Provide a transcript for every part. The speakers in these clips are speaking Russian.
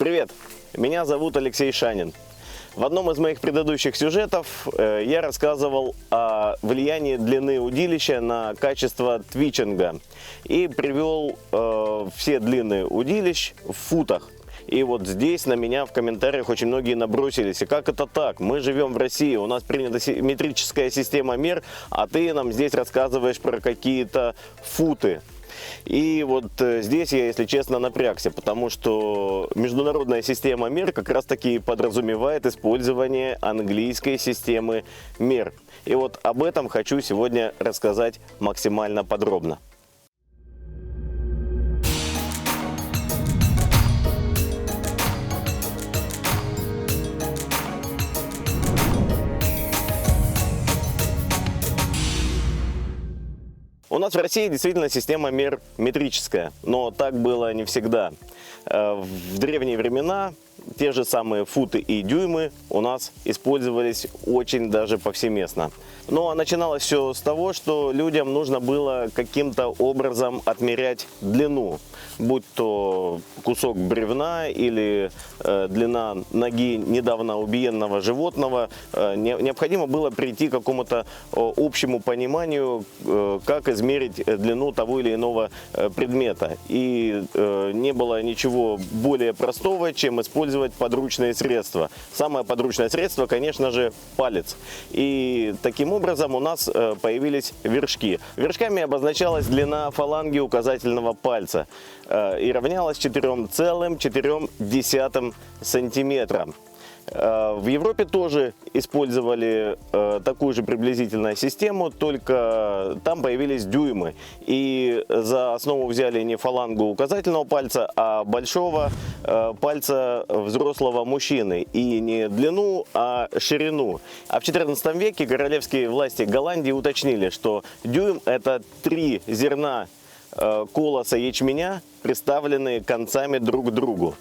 Привет! Меня зовут Алексей Шанин. В одном из моих предыдущих сюжетов я рассказывал о влиянии длины удилища на качество твичинга и привел все длины удилищ в футах. И вот здесь на меня в комментариях очень многие набросились. И как это так? Мы живем в России, у нас принята метрическая система мер, а ты нам здесь рассказываешь про какие-то футы. И вот здесь я, если честно, напрягся, потому что международная система мер как раз таки подразумевает использование английской системы мер. И вот об этом хочу сегодня рассказать максимально подробно. У нас в России действительно система мер метрическая, но так было не всегда. В древние времена те же самые футы и дюймы у нас использовались очень даже повсеместно. Но начиналось все с того, что людям нужно было каким-то образом отмерять длину, будь то кусок бревна или длина ноги недавно убиенного животного. Необходимо было прийти к какому-то общему пониманию, как измерить длину того или иного предмета. И не было ничего более простого, чем использовать подручные средства. Самое подручное средство, конечно же, палец. И таким образом у нас появились вершки. Вершками обозначалась длина фаланги указательного пальца и равнялась 4,4 сантиметра. В Европе тоже использовали такую же приблизительную систему, только там появились дюймы. И за основу взяли не фалангу указательного пальца, а большого пальца взрослого мужчины. И не длину, а ширину. А в XIV веке королевские власти Голландии уточнили, что дюйм – это 3 зерна колоса ячменя, приставленные концами друг к другу.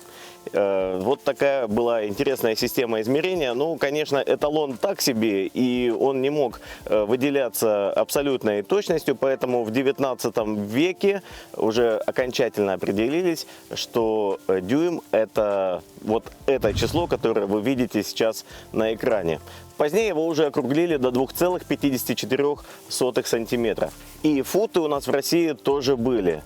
Вот такая была интересная система измерения. Ну, конечно, эталон так себе, и он не мог выделяться абсолютной точностью, поэтому в XIX веке уже окончательно определились, что дюйм – это вот это число, которое вы видите сейчас на экране. Позднее его уже округлили до 2,54 сантиметра. И футы у нас в России тоже были.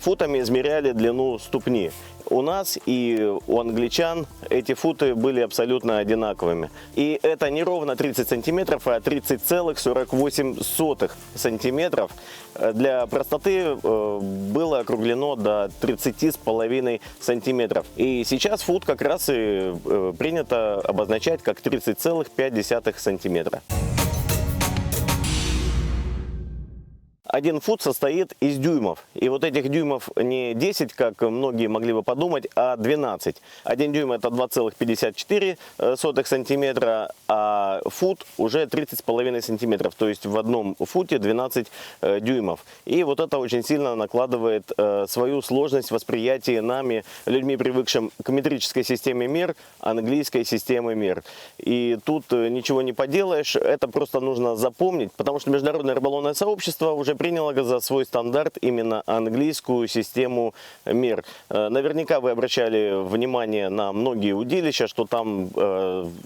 Футами измеряли длину ступни. У нас и у англичан эти футы были абсолютно одинаковыми. И это не ровно 30 сантиметров, а 30,48 сантиметров. Для простоты было округлено до 30,5 сантиметров. И сейчас фут как раз и принято обозначать как 30,5 сантиметра. 1 фут состоит из дюймов. И вот этих дюймов не 10, как многие могли бы подумать, а 12. 1 дюйм это 2,54 сантиметра, а фут уже 30,5 сантиметров. То есть в одном футе 12 дюймов. И вот это очень сильно накладывает свою сложность восприятия нами, людьми, привыкшим к метрической системе мер, английской системы мер. И тут ничего не поделаешь, это просто нужно запомнить, потому что международное рыболовное сообщество уже приняло за свой стандарт именно английскую систему мер. Наверняка вы обращали внимание на многие удилища, что там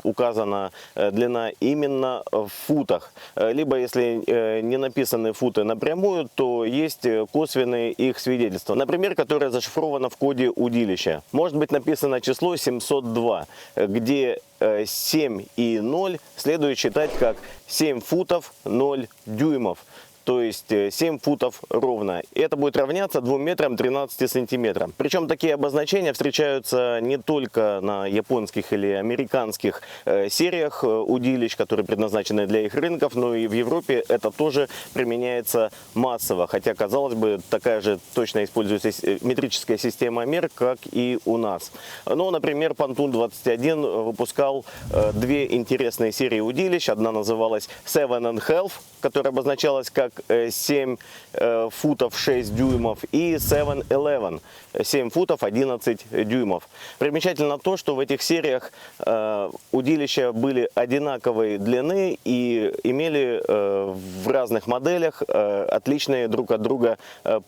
указана длина именно в футах. Либо, если не написаны футы напрямую, то есть косвенные их свидетельства. Например, которое зашифровано в коде удилища. Может быть написано число 702, где 7 и 0 следует считать как 7 футов 0 дюймов. То есть 7 футов ровно. И это будет равняться 2 метрам 13 сантиметрам. Причем такие обозначения встречаются не только на японских или американских сериях удилищ, которые предназначены для их рынков, но и в Европе это тоже применяется массово. Хотя, казалось бы, такая же точно используется метрическая система мер, как и у нас. Но, например, Pontoon 21 выпускал 2 интересные серии удилищ. Одна называлась Seven and Half, которая обозначалась как как 7 футов 6 дюймов и 7-11, 7 футов 11 дюймов. Примечательно то, что в этих сериях удилища были одинаковой длины и имели в разных моделях отличные друг от друга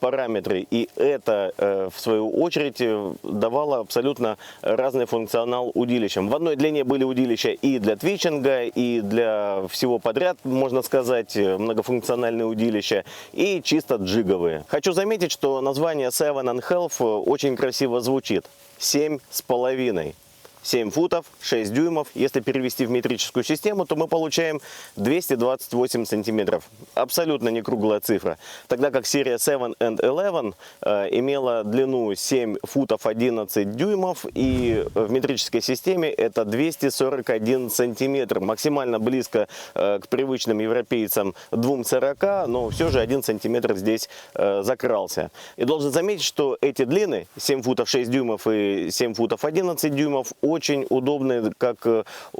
параметры. И это, в свою очередь, давало абсолютно разный функционал удилищам. В одной длине были удилища и для твичинга, и для всего подряд, можно сказать, многофункциональные удилища, и чисто джиговые. Хочу заметить, что название 7.5 очень красиво звучит. 7,5. 7 футов 6 дюймов. Если перевести в метрическую систему, то мы получаем 228 сантиметров. Абсолютно не круглая цифра. Тогда как серия 7-11 имела длину 7 футов 11 дюймов, и в метрической системе это 241 сантиметр. Максимально близко к привычным европейцам 2,40, но все же 1 сантиметр здесь закрался. И должен заметить, что эти длины 7 футов 6 дюймов и 7 футов 11 дюймов очень удобны, как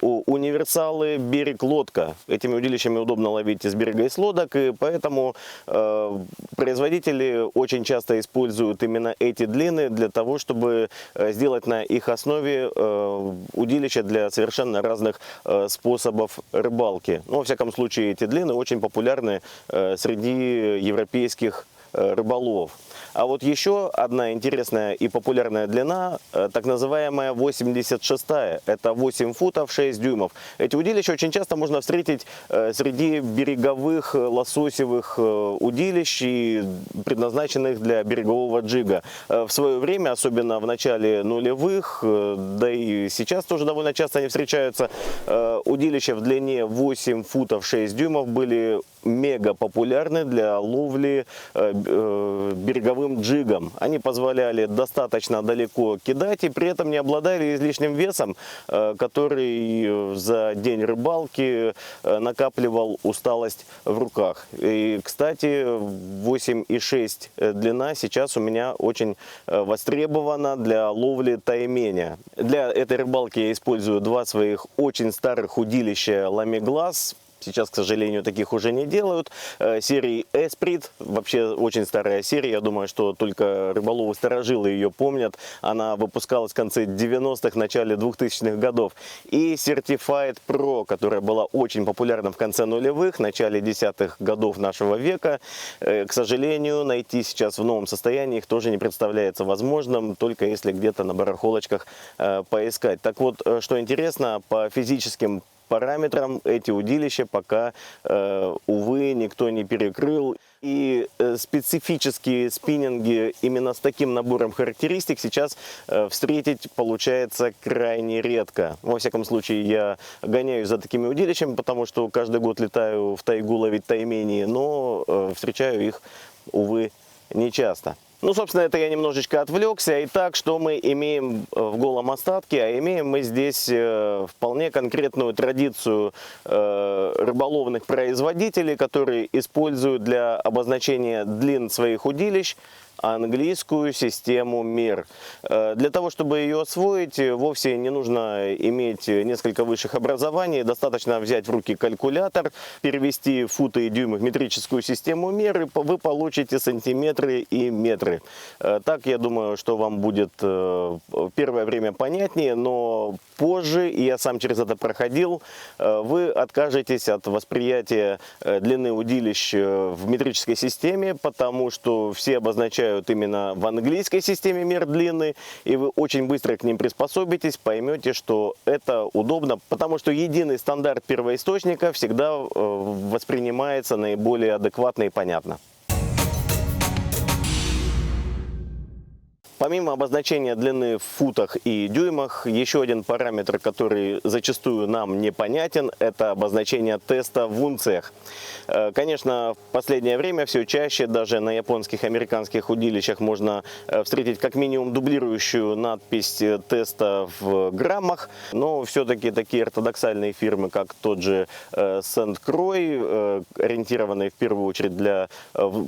универсалы берег-лодка. Этими удилищами удобно ловить из берега и с лодок, и поэтому производители очень часто используют именно эти длины для того, чтобы сделать на их основе удилища для совершенно разных способов рыбалки. Но, во всяком случае, эти длины очень популярны среди европейских рыболовов. А вот еще одна интересная и популярная длина, так называемая 86-я. Это 8 футов 6 дюймов. Эти удилища очень часто можно встретить среди береговых лососевых удилищ, предназначенных для берегового джига. В свое время, особенно в начале нулевых, да и сейчас тоже довольно часто они встречаются, удилища в длине 8 футов 6 дюймов были мега популярны для ловли береговым джигом. Они позволяли достаточно далеко кидать и при этом не обладали излишним весом, который за день рыбалки накапливал усталость в руках. И, кстати, 8,6 длина сейчас у меня очень востребована для ловли тайменя. Для этой рыбалки я использую два своих очень старых удилища Ламиглаз. Сейчас, к сожалению, таких уже не делают. Серии Esprit, вообще очень старая серия, я думаю, что только рыболовы-старожилы ее помнят. Она выпускалась в конце 90-х, начале 2000-х годов. И Certified Pro, которая была очень популярна в конце нулевых, начале десятых годов нашего века. К сожалению, найти сейчас в новом состоянии их тоже не представляется возможным, только если где-то на барахолочках поискать. Так вот, что интересно, по физическим параметрам эти удилища пока, увы, никто не перекрыл. И специфические спиннинги именно с таким набором характеристик сейчас встретить получается крайне редко. Во всяком случае, я гоняюсь за такими удилищами, потому что каждый год летаю в тайгу ловить таймени, но встречаю их, увы, нечасто. Ну, собственно, это я немножечко отвлекся. Итак, что мы имеем в голом остатке? А имеем мы здесь вполне конкретную традицию рыболовных производителей, которые используют для обозначения длин своих удилищ английскую систему мер. Для того, чтобы ее освоить, вовсе не нужно иметь несколько высших образований. Достаточно взять в руки калькулятор, перевести футы и дюймы в метрическую систему мер, и вы получите сантиметры и метры. Так, я думаю, что вам будет первое время понятнее, но позже, и я сам через это проходил, вы откажетесь от восприятия длины удилищ в метрической системе, потому что все обозначают именно в английской системе мер длины, и вы очень быстро к ним приспособитесь, поймете, что это удобно, потому что единый стандарт первоисточника всегда воспринимается наиболее адекватно и понятно. Помимо обозначения длины в футах и дюймах, еще один параметр, который зачастую нам непонятен, это обозначение теста в унциях. Конечно, в последнее время все чаще даже на японских и американских удилищах можно встретить как минимум дублирующую надпись теста в граммах, но все-таки такие ортодоксальные фирмы, как тот же Сент-Крой, ориентированные в первую очередь для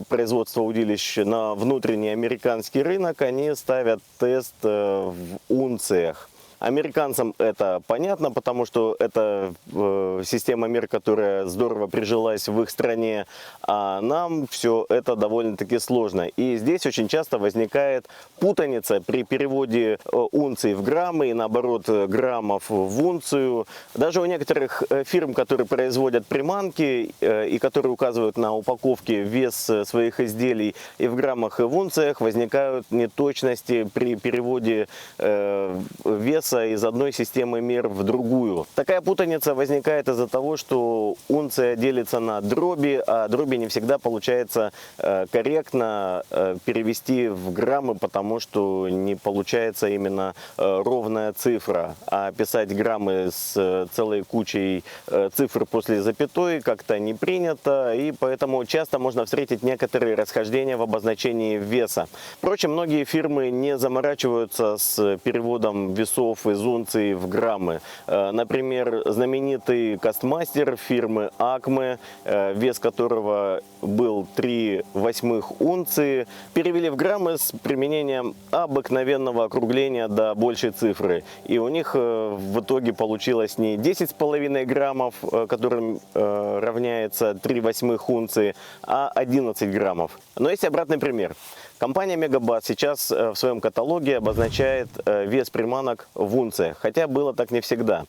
производства удилищ на внутренний американский рынок, они ставят тест в унциях. Американцам это понятно, потому что это система мер, которая здорово прижилась в их стране, а нам все это довольно-таки сложно. И здесь очень часто возникает путаница при переводе унций в граммы и наоборот граммов в унцию. Даже у некоторых фирм, которые производят приманки и которые указывают на упаковке вес своих изделий и в граммах, и в унциях, возникают неточности при переводе веса из одной системы мер в другую. Такая путаница возникает из-за того, что унция делится на дроби, а дроби не всегда получается корректно перевести в граммы, потому что не получается именно ровная цифра. А писать граммы с целой кучей цифр после запятой как-то не принято, и поэтому часто можно встретить некоторые расхождения в обозначении веса. Впрочем, многие фирмы не заморачиваются с переводом весов из унций в граммы. Например, знаменитый Кастмастер фирмы Acme, вес которого был 3/8 унции, перевели в граммы с применением обыкновенного округления до большей цифры. И у них в итоге получилось не 10,5 граммов, которым равняется 3/8 унции, а 11 граммов. Но есть обратный пример. Компания Megabass сейчас в своем каталоге обозначает вес приманок в унциях, хотя было так не всегда.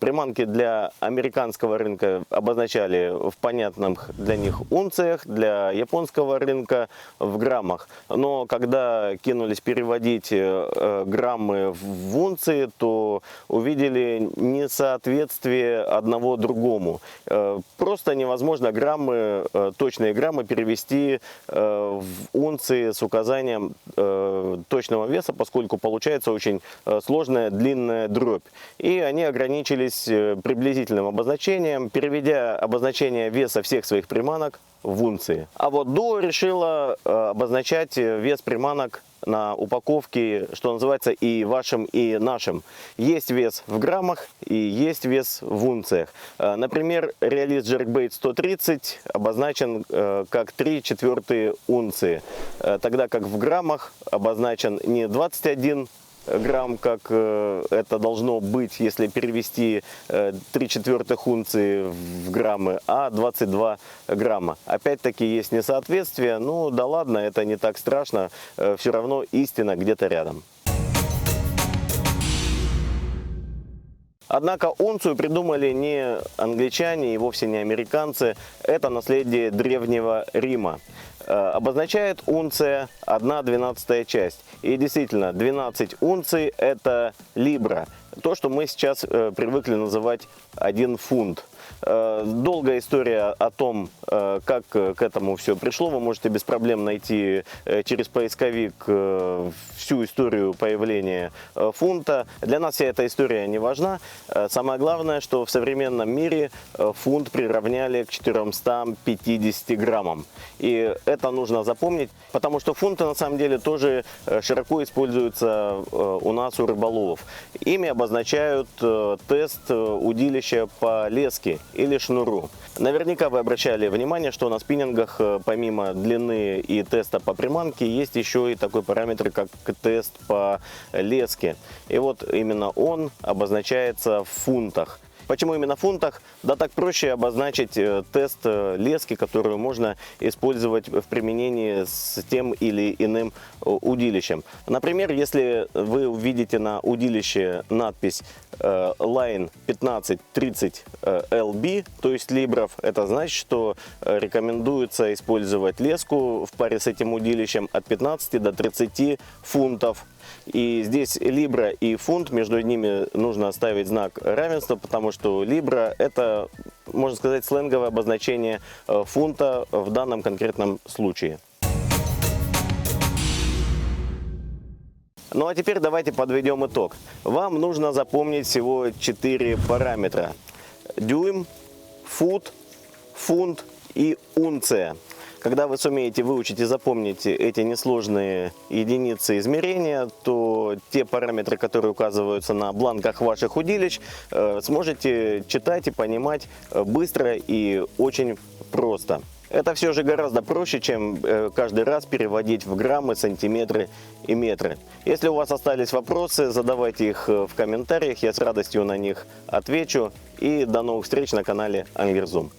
Приманки для американского рынка обозначали в понятных для них унциях, для японского рынка в граммах. Но когда кинулись переводить граммы в унции, то увидели несоответствие одного другому. Просто невозможно граммы, точные граммы перевести в унции с указанием точного веса, поскольку получается очень сложная длинная дробь. И они ограничились приблизительным обозначением, переведя обозначение веса всех своих приманок в унции. А вот Duo решила обозначать вес приманок на упаковке, что называется, и вашим, и нашим. Есть вес в граммах и есть вес в унциях. Например, Realist Jerkbait 130 обозначен как 3/4 унции, тогда как в граммах обозначен не 21 грамм, как это должно быть, если перевести 3/4 унции в граммы, а 22 грамма. Опять-таки есть несоответствие, ну да ладно, это не так страшно, все равно истина где-то рядом. Однако унцию придумали не англичане и вовсе не американцы, это наследие Древнего Рима. Обозначает унция 1/12 часть. И действительно, 12 унций – это либра. То, что мы сейчас привыкли называть 1 фунт. Долгая история о том, как к этому все пришло, вы можете без проблем найти через поисковик всю историю появления фунта. Для нас вся эта история не важна. Самое главное, что в современном мире фунт приравняли к 450 граммам. И это нужно запомнить, потому что фунты на самом деле тоже широко используются у нас, у рыболовов. Ими обозначают тест удилища по леске или шнуру. Наверняка вы обращали внимание, что на спиннингах помимо длины и теста по приманке есть еще и такой параметр, как тест по леске. И вот именно он обозначается в фунтах. Почему именно в фунтах? Да так проще обозначить тест лески, которую можно использовать в применении с тем или иным удилищем. Например, если вы увидите на удилище надпись Line 1530 LB, то есть либров, это значит, что рекомендуется использовать леску в паре с этим удилищем от 15 до 30 фунтов. И здесь либра и фунт, между ними нужно оставить знак равенства, потому что либра – это, можно сказать, сленговое обозначение фунта в данном конкретном случае. Ну а теперь давайте подведем итог. Вам нужно запомнить всего 4 параметра: дюйм, фут, фунт и унция. Когда вы сумеете выучить и запомнить эти несложные единицы измерения, то те параметры, которые указываются на бланках ваших удилищ, сможете читать и понимать быстро и очень просто. Это все же гораздо проще, чем каждый раз переводить в граммы, сантиметры и метры. Если у вас остались вопросы, задавайте их в комментариях, я с радостью на них отвечу. И до новых встреч на канале Anglerzoom.